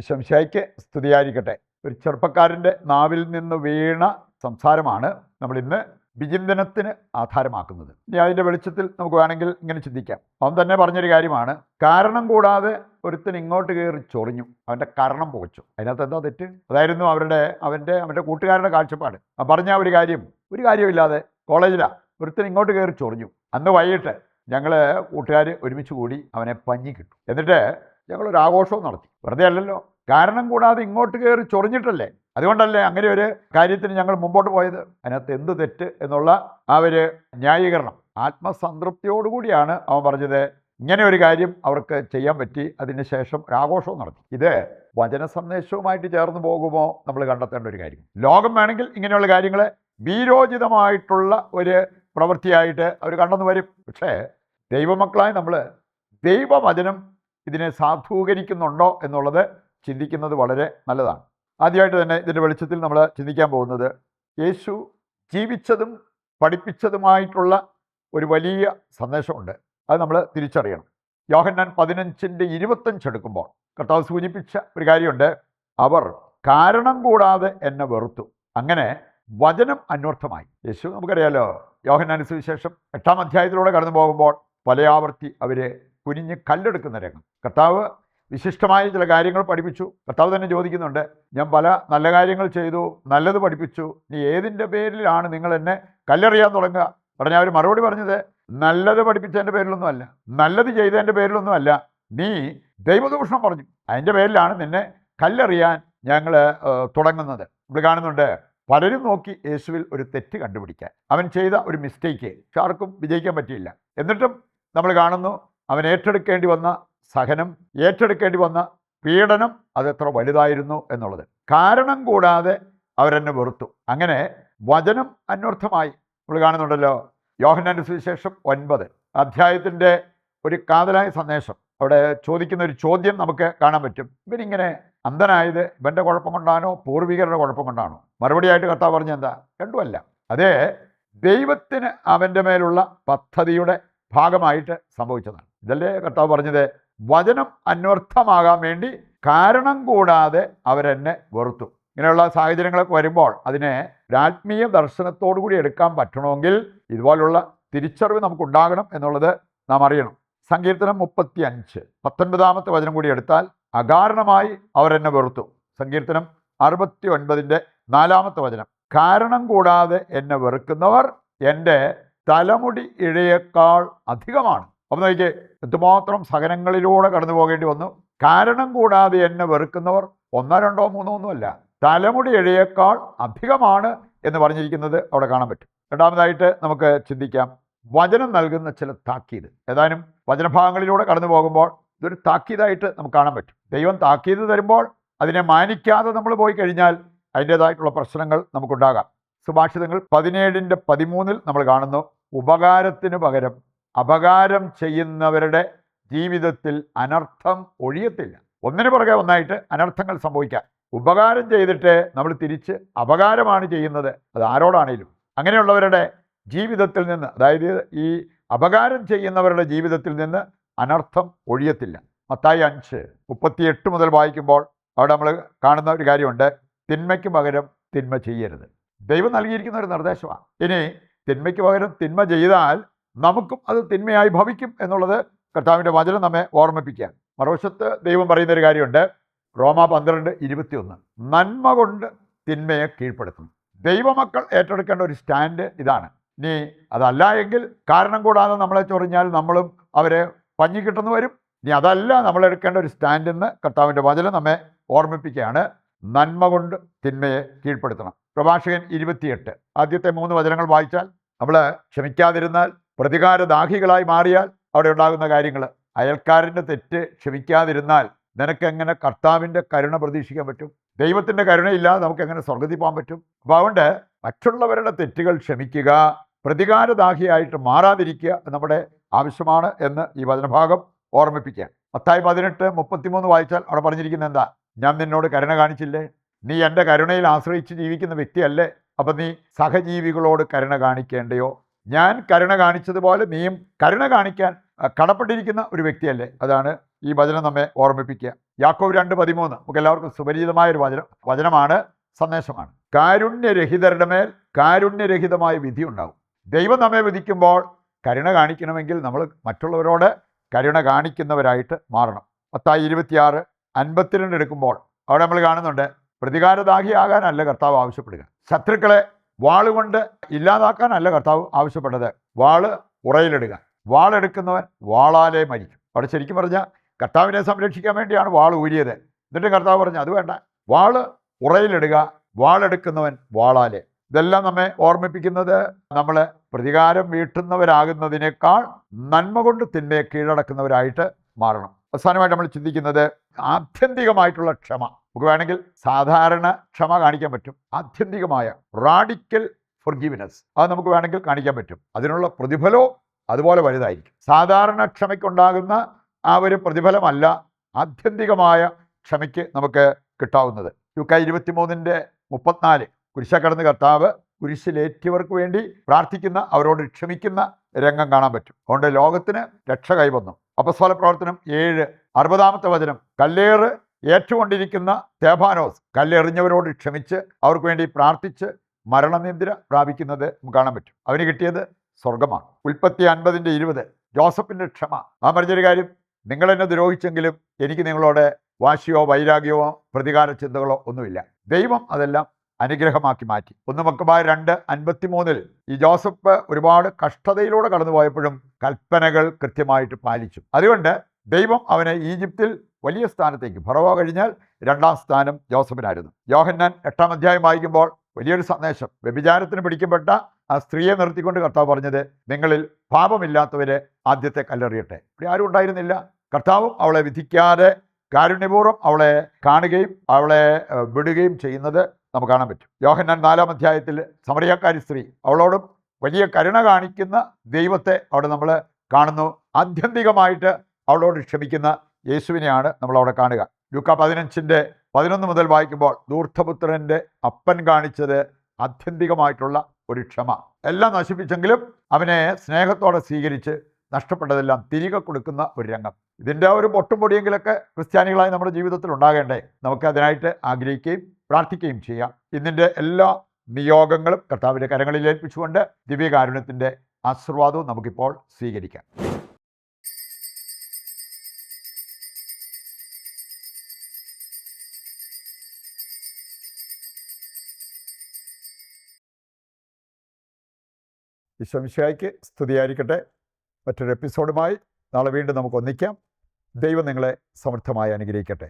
ഈശോമിശിഹായ്ക്ക് സ്തുതിയായിരിക്കട്ടെ. ഒരു ചെറുപ്പക്കാരൻ്റെ നാവിൽ നിന്ന് വീണ സംസാരമാണ് നമ്മൾ ഇന്ന് വിചിന്തനത്തിന് ആധാരമാക്കുന്നത്. ഇനി അതിൻ്റെ വെളിച്ചത്തിൽ നമുക്ക് വേണമെങ്കിൽ ഇങ്ങനെ ചിന്തിക്കാം. അവൻ തന്നെ പറഞ്ഞൊരു കാര്യമാണ്, കാരണം കൂടാതെ ഒരുത്തൻ ഇങ്ങോട്ട് കയറി ചൊറിഞ്ഞു, അവൻ്റെ കരണം പുകച്ചു. അതിനകത്ത് എന്താ തെറ്റ്? അതായിരുന്നു അവൻ്റെ കൂട്ടുകാരുടെ കാഴ്ചപ്പാട്. പറഞ്ഞ ഒരു കാര്യമില്ലാതെ കോളേജിലാണ് ഒരുത്തൻ ഇങ്ങോട്ട് കയറി ചൊറിഞ്ഞു. അന്ന് വൈകിട്ട് ഞങ്ങൾ കൂട്ടുകാർ ഒരുമിച്ച് കൂടി അവനെ പഞ്ഞി കിട്ടും. എന്നിട്ട് ഞങ്ങളൊരു ആഘോഷവും നടത്തി. വെറുതെ അല്ലല്ലോ, കാരണം കൂടാതെ ഇങ്ങോട്ട് കയറി ചൊറിഞ്ഞിട്ടല്ലേ. അതുകൊണ്ടല്ലേ അങ്ങനെ ഒരു കാര്യത്തിന് ഞങ്ങൾ മുമ്പോട്ട് പോയത്. അതിനകത്ത് എന്ത് തെറ്റ് എന്നുള്ള ആ ഒരു ന്യായീകരണം ആത്മസംതൃപ്തിയോടുകൂടിയാണ് അവൻ പറഞ്ഞത്. ഇങ്ങനെ ഒരു കാര്യം അവർക്ക് ചെയ്യാൻ പറ്റി. അതിന് ശേഷം ഒരു ആഘോഷവും നടത്തി. ഇത് വചന സന്ദേശവുമായിട്ട് ചേർന്ന് പോകുമോ നമ്മൾ കണ്ടെത്തേണ്ട ഒരു കാര്യം. ലോകം വേണമെങ്കിൽ ഇങ്ങനെയുള്ള കാര്യങ്ങളെ വീരോചിതമായിട്ടുള്ള ഒരു പ്രവൃത്തിയായിട്ട് അവർ കണ്ടെന്ന് വരും. പക്ഷേ ദൈവമക്കളായി നമ്മൾ ദൈവവചനം ഇതിനെ സാധൂകരിക്കുന്നുണ്ടോ എന്നുള്ളത് ചിന്തിക്കുന്നത് വളരെ നല്ലതാണ്. ആദ്യമായിട്ട് തന്നെ ഇതിൻ്റെ വെളിച്ചത്തിൽ നമ്മൾ ചിന്തിക്കാൻ പോകുന്നത്, യേശു ജീവിച്ചതും പഠിപ്പിച്ചതുമായിട്ടുള്ള ഒരു വലിയ സന്ദേശമുണ്ട്. അത് നമ്മൾ തിരിച്ചറിയണം. യോഹന്നാൻ 15:25 എടുക്കുമ്പോൾ കർത്താവ് സൂചിപ്പിച്ച ഒരു കാര്യമുണ്ട്. അവർ കാരണം കൂടാതെ എന്നെ വെറുത്തു, അങ്ങനെ വചനം അന്വർത്ഥമായി. യേശു നമുക്കറിയാലോ, യോഹന്നാൻ സുവിശേഷം 8-ാം അധ്യായത്തിലൂടെ കടന്നു പോകുമ്പോൾ പലയാവർത്തി അവരെ കുനിഞ്ഞ് കല്ലെടുക്കുന്ന രംഗം. കർത്താവ് വിശിഷ്ടമായ ചില കാര്യങ്ങൾ പഠിപ്പിച്ചു. കർത്താവ് തന്നെ ചോദിക്കുന്നുണ്ട്, ഞാൻ പല നല്ല കാര്യങ്ങൾ ചെയ്തു, നല്ലത് പഠിപ്പിച്ചു, നീ ഏതിൻ്റെ പേരിലാണ് നിങ്ങൾ എന്നെ കല്ലെറിയാൻ തുടങ്ങുക? പറഞ്ഞാൽ അവർ മറുപടി പറഞ്ഞത്, നല്ലത് പഠിപ്പിച്ചതിൻ്റെ പേരിലൊന്നുമല്ല, നല്ലത് ചെയ്തതിൻ്റെ പേരിലൊന്നുമല്ല, നീ ദൈവദൂഷണം പറഞ്ഞു, അതിൻ്റെ പേരിലാണ് നിന്നെ കല്ലെറിയാൻ ഞങ്ങൾ തുടങ്ങുന്നത്. ഇവിടെ കാണുന്നുണ്ട്, പലരും നോക്കി യേശുവിൽ ഒരു തെറ്റ് കണ്ടുപിടിക്കാൻ. അവൻ ചെയ്ത ഒരു മിസ്റ്റേക്ക് ആർക്കും വിജയിക്കാൻ പറ്റിയില്ല. എന്നിട്ടും നമ്മൾ കാണുന്നു, അവൻ ഏറ്റെടുക്കേണ്ടി വന്ന സഹനം, ഏറ്റെടുക്കേണ്ടി വന്ന പീഡനം അതെത്ര വലുതായിരുന്നു എന്നുള്ളത്. കാരണം കൂടാതെ അവരെന്നെ വെറുത്തു, അങ്ങനെ വചനം അന്വർത്ഥമായി. നമ്മൾ കാണുന്നുണ്ടല്ലോ, യോഹന്നാന്റെ സുവിശേഷം 9 അധ്യായത്തിൻ്റെ ഒരു കാതലായ സന്ദേശം. അവിടെ ചോദിക്കുന്ന ഒരു ചോദ്യം നമുക്ക് കാണാൻ പറ്റും. ഇവനിങ്ങനെ അന്ധനായത് ഇവൻ്റെ കുഴപ്പം കൊണ്ടാണോ പൂർവികരുടെ കുഴപ്പം കൊണ്ടാണോ? മറുപടിയായിട്ട് കർത്താവ് പറഞ്ഞ എന്താ? രണ്ടുമല്ല. അതേ ദൈവത്തിന് അവൻ്റെ മേലുള്ള പദ്ധതിയുടെ ഭാഗമായിട്ട് സംഭവിച്ചതാണ്. ഇതല്ലേ കർത്താവ് പറഞ്ഞത്? വചനം അന്വർത്ഥമാകാൻ വേണ്ടി കാരണം കൂടാതെ അവരെന്നെ വെറുത്തു. ഇങ്ങനെയുള്ള സാഹചര്യങ്ങളൊക്കെ വരുമ്പോൾ അതിനെ ആത്മീയ ദർശനത്തോടു കൂടി എടുക്കാൻ പറ്റണമെങ്കിൽ ഇതുപോലുള്ള തിരിച്ചറിവ് നമുക്കുണ്ടാകണം എന്നുള്ളത് നാം അറിയണം. സങ്കീർത്തനം 35 19-ാമത്തെ വചനം കൂടി എടുത്താൽ, അകാരണമായി അവരെന്നെ വെറുത്തു. സങ്കീർത്തനം 69 4-ാമത്തെ വചനം, കാരണം കൂടാതെ എന്നെ വെറുക്കുന്നവർ എൻ്റെ തലമുടി ഇഴയേക്കാൾ അധികമാണ്. അപ്പം നോക്കിയേ, എന്തുമാത്രം സഹനങ്ങളിലൂടെ കടന്നു പോകേണ്ടി വന്നു. കാരണം കൂടാതെ എന്നെ വെറുക്കുന്നവർ 1, 2, 3 ഒന്നുമല്ല, തലമുടി ഇഴയേക്കാൾ അധികമാണ് എന്ന് പറഞ്ഞിരിക്കുന്നത് അവിടെ കാണാൻ പറ്റും. രണ്ടാമതായിട്ട് നമുക്ക് ചിന്തിക്കാം, വചനം നൽകുന്ന ചില താക്കീത്. ഏതാനും വചനഭാഗങ്ങളിലൂടെ കടന്നു പോകുമ്പോൾ ഇതൊരു താക്കീതായിട്ട് നമുക്ക് കാണാൻ പറ്റും. ദൈവം താക്കീത് തരുമ്പോൾ അതിനെ മാനിക്കാതെ നമ്മൾ പോയി കഴിഞ്ഞാൽ അതിൻ്റേതായിട്ടുള്ള പ്രശ്നങ്ങൾ നമുക്കുണ്ടാകാം. സുഭാഷിതങ്ങൾ 17:13 നമ്മൾ കാണുന്നു, ഉപകാരത്തിന് പകരം അപകാരം ചെയ്യുന്നവരുടെ ജീവിതത്തിൽ അനർത്ഥം ഒഴിയത്തില്ല. ഒന്നിനു പുറകെ ഒന്നായിട്ട് അനർത്ഥങ്ങൾ സംഭവിക്കാം. ഉപകാരം ചെയ്തിട്ട് നമ്മൾ തിരിച്ച് അപകാരമാണ് ചെയ്യുന്നത്, അത് ആരോടാണേലും. അങ്ങനെയുള്ളവരുടെ ജീവിതത്തിൽ നിന്ന്, അതായത് ഈ അപകാരം ചെയ്യുന്നവരുടെ ജീവിതത്തിൽ നിന്ന് അനർത്ഥം ഒഴിയത്തില്ല. മത്തായി 5:38 മുതൽ വായിക്കുമ്പോൾ അവിടെ നമ്മൾ കാണുന്ന ഒരു കാര്യമുണ്ട്, തിന്മയ്ക്ക് പകരം തിന്മ ചെയ്യരുത്. ദൈവം നൽകിയിരിക്കുന്ന ഒരു നിർദ്ദേശമാണ്. ഇനി തിന്മയ്ക്ക് പകരം തിന്മ ചെയ്താൽ നമുക്കും അത് തിന്മയായി ഭവിക്കും എന്നുള്ളത് കർത്താവിൻ്റെ വചനം നമ്മെ ഓർമ്മിപ്പിക്കുക. മറുവശത്ത് ദൈവം പറയുന്നൊരു കാര്യമുണ്ട്, റോമ 12:21, നന്മ കൊണ്ട് തിന്മയെ കീഴ്പ്പെടുത്തുന്നു. ദൈവമക്കൾ ഏറ്റെടുക്കേണ്ട ഒരു സ്റ്റാൻഡ് ഇതാണ്. ഇനി അതല്ല എങ്കിൽ കാരണം കൂടാതെ നമ്മളെ ചൊറിഞ്ഞാൽ നമ്മളും അവരെ പഞ്ഞി കിട്ടുന്നു വരും. ഇനി അതല്ല നമ്മൾ എടുക്കേണ്ട ഒരു സ്റ്റാൻഡ് എന്ന് കർത്താവിൻ്റെ വചനം നമ്മെ ഓർമ്മിപ്പിക്കുകയാണ്. നന്മ കൊണ്ട് തിന്മയെ കീഴ്പ്പെടുത്തണം. പ്രഭാഷകൻ 28 ആദ്യത്തെ 3 വചനങ്ങൾ വായിച്ചാൽ, നമ്മൾ ക്ഷമിക്കാതിരുന്നാൽ, പ്രതികാരദാഹികളായി മാറിയാൽ അവിടെ ഉണ്ടാകുന്ന കാര്യങ്ങൾ, അയൽക്കാരൻ്റെ തെറ്റ് ക്ഷമിക്കാതിരുന്നാൽ നിനക്കെങ്ങനെ കർത്താവിൻ്റെ കരുണ പ്രതീക്ഷിക്കാൻ പറ്റും? ദൈവത്തിൻ്റെ കരുണയില്ലാതെ നമുക്ക് എങ്ങനെ സ്വർഗ്ഗത്തിൽ പോകാൻ പറ്റും? അപ്പോൾ അതുകൊണ്ട് മറ്റുള്ളവരുടെ തെറ്റുകൾ ക്ഷമിക്കുക, പ്രതികാരദാഹിയായിട്ട് മാറാതിരിക്കുക നമ്മുടെ ആവശ്യമാണ് എന്ന് ഈ വചനഭാഗം ഓർമ്മിപ്പിക്കുക. മത്തായി 18:33 വായിച്ചാൽ അവിടെ പറഞ്ഞിരിക്കുന്നത് എന്താ? ഞാൻ നിന്നോട് കരുണ കാണിച്ചില്ലേ? നീ എൻ്റെ കരുണയിൽ ആശ്രയിച്ച് ജീവിക്കുന്ന വ്യക്തിയല്ലേ? അപ്പം നീ സഹജീവികളോട് കരുണ കാണിക്കേണ്ടയോ? ഞാൻ കരുണ കാണിച്ചതുപോലെ നീയും കരുണ കാണിക്കാൻ കടപ്പെട്ടിരിക്കുന്ന ഒരു വ്യക്തിയല്ലേ? അതാണ് ഈ വചനം നമ്മെ ഓർമ്മിപ്പിക്കുക. യാക്കോബ് 2:13 നമുക്ക് എല്ലാവർക്കും സുപരിചിതമായ ഒരു വചനമാണ്, സന്ദേശമാണ്. കാരുണ്യരഹിതരുടെ മേൽ കാരുണ്യരഹിതമായ വിധി ഉണ്ടാവും. ദൈവം നമ്മെ വിധിക്കുമ്പോൾ കരുണ കാണിക്കണമെങ്കിൽ നമ്മൾ മറ്റുള്ളവരോട് കരുണ കാണിക്കുന്നവരായിട്ട് മാറണം. മത്തായി 26:52 എടുക്കുമ്പോൾ അവിടെ നമ്മൾ കാണുന്നുണ്ട്, പ്രതികാരദാഹിയാകാനല്ല കർത്താവ് ആവശ്യപ്പെടുക, ശത്രുക്കളെ വാളുകൊണ്ട് ഇല്ലാതാക്കാനല്ല കർത്താവ് ആവശ്യപ്പെട്ടത്, വാള് ഉറയിലിടുക. വാളെടുക്കുന്നവൻ വാളാലേ മരിക്കും. അവിടെ ശരിക്കും പറഞ്ഞാൽ കർത്താവിനെ സംരക്ഷിക്കാൻ വേണ്ടിയാണ് വാൾ ഊരിയത്. എന്നിട്ട് കർത്താവ് പറഞ്ഞു അത് വേണ്ട, വാള് ഉറയിലിടുക, വാളെടുക്കുന്നവൻ വാളാലേ. ഇതെല്ലാം നമ്മെ ഓർമ്മിപ്പിക്കുന്നത് നമ്മൾ പ്രതികാരം വീട്ടുന്നവരാകുന്നതിനേക്കാൾ നന്മ കൊണ്ട് തിന്മയെ കീഴടക്കുന്നവരായിട്ട് മാറണം. അവസാനമായിട്ട് നമ്മൾ ചിന്തിക്കുന്നത് ആത്യന്തികമായിട്ടുള്ള ക്ഷമ. നമുക്ക് വേണമെങ്കിൽ സാധാരണ ക്ഷമ കാണിക്കാൻ പറ്റും, ആത്യന്തികമായ റാഡിക്കൽ ഫൊർഗീവ്നെസ് അത് നമുക്ക് വേണമെങ്കിൽ കാണിക്കാൻ പറ്റും. അതിനുള്ള പ്രതിഫലവും അതുപോലെ വലുതായിരിക്കും. സാധാരണ ക്ഷമയ്ക്കുണ്ടാകുന്ന ആ ഒരു പ്രതിഫലമല്ല ആത്യന്തികമായ ക്ഷമയ്ക്ക് നമുക്ക് കിട്ടാവുന്നത്. ലൂക്കാ 23:34 കുരിശിൽ കിടന്ന് കർത്താവ് കുരിശിലേറ്റിയവർക്ക് വേണ്ടി പ്രാർത്ഥിക്കുന്ന, അവരോട് ക്ഷമിക്കുന്ന രംഗം കാണാൻ പറ്റും. അതുകൊണ്ട് ലോകത്തിന് രക്ഷ കൈവന്നു. അപ്പസ്തോല പ്രവർത്തനം 7:60 കല്ലേറ് ഏറ്റുകൊണ്ടിരിക്കുന്ന സ്തേഫാനോസ് കല്ലെറിഞ്ഞവരോട് ക്ഷമിച്ച് അവർക്ക് വേണ്ടി പ്രാർത്ഥിച്ച് മരണനിദ്ര പ്രാപിക്കുന്നത് നമുക്ക് കാണാൻ പറ്റും. അവന് കിട്ടിയത് സ്വർഗമാണ്. ഉൽപ്പത്തി 50:20 ജോസഫിൻ്റെ ക്ഷമ. ആ പറഞ്ഞൊരു കാര്യം, നിങ്ങളെന്നെ ദ്രോഹിച്ചെങ്കിലും എനിക്ക് നിങ്ങളോട് വാശിയോ വൈരാഗ്യമോ പ്രതികാര ചിന്തകളോ ഒന്നുമില്ല. ദൈവം അതെല്ലാം അനുഗ്രഹമാക്കി മാറ്റി. 1 മക്കബായർ 2:53 ഈ ജോസഫ് ഒരുപാട് കഷ്ടതയിലൂടെ കടന്നുപോയപ്പോഴും കൽപ്പനകൾ കൃത്യമായിട്ട് പാലിച്ചു. അതുകൊണ്ട് ദൈവം അവനെ ഈജിപ്തിൽ വലിയ സ്ഥാനത്തേക്ക്, ഫറവോ കഴിഞ്ഞാൽ 2ാം സ്ഥാനം ജോസഫിനായിരുന്നു. യോഹന്നാൻ 8-ാം അധ്യായം വായിക്കുമ്പോൾ വലിയൊരു സന്ദേശം. വ്യഭിചാരത്തിന് പിടിക്കപ്പെട്ട ആ സ്ത്രീയെ നിർത്തിക്കൊണ്ട് കർത്താവ് പറഞ്ഞത്, നിങ്ങളിൽ പാപമില്ലാത്തവരെ ആദ്യത്തെ കല്ലെറിയട്ടെ. ഇവിടെ ആരും ഉണ്ടായിരുന്നില്ല. കർത്താവും അവളെ വിധിക്കാതെ കാരുണ്യപൂർവ്വം അവളെ കാണുകയും അവളെ വിടുകയും ചെയ്യുന്നത് നമുക്ക് കാണാൻ പറ്റും. യോഹന്നാൻ 4-ാം അധ്യായത്തിൽ സമറിയാക്കാരി സ്ത്രീ, അവളോടും വലിയ കരുണ കാണിക്കുന്ന ദൈവത്തെ അവിടെ നമ്മൾ കാണുന്നു. ആത്യന്തികമായിട്ട് അവളോട് ക്ഷമിക്കുന്ന യേശുവിനെയാണ് നമ്മളവിടെ കാണുക. ലൂക്കാ 15:11 മുതൽ വായിക്കുമ്പോൾ ധൂർത്തപുത്രൻ്റെ അപ്പൻ കാണിച്ചത് ആത്യന്തികമായിട്ടുള്ള ഒരു ക്ഷമ. എല്ലാം നശിപ്പിച്ചെങ്കിലും അവനെ സ്നേഹത്തോടെ സ്വീകരിച്ച് നഷ്ടപ്പെട്ടതെല്ലാം തിരികെ കൊടുക്കുന്ന ഒരു രംഗം. ഇതിൻ്റെ ഒരു പൊട്ടും പൊടിയെങ്കിലൊക്കെ ക്രിസ്ത്യാനികളായി നമ്മുടെ ജീവിതത്തിൽ ഉണ്ടാകേണ്ടേ. നമുക്ക് അതിനായിട്ട് ആഗ്രഹിക്കുകയും പ്രാർത്ഥിക്കുകയും ചെയ്യാം. ഇതിൻ്റെ എല്ലാ നിയോഗങ്ങളും കർത്താവിൻ്റെ കരങ്ങളിൽ ഏൽപ്പിച്ചുകൊണ്ട് ദിവ്യകാരുണ്യത്തിൻ്റെ ആശീർവാദവും നമുക്കിപ്പോൾ സ്വീകരിക്കാം. ഈശോമിശിഹായ്ക്ക് സ്തുതിയായിരിക്കട്ടെ. മറ്റൊരു എപ്പിസോഡുമായി നാളെ വീണ്ടും നമുക്ക് ഒന്നിക്കാം. ദൈവം നിങ്ങളെ സമൃദ്ധമായി അനുഗ്രഹിക്കട്ടെ.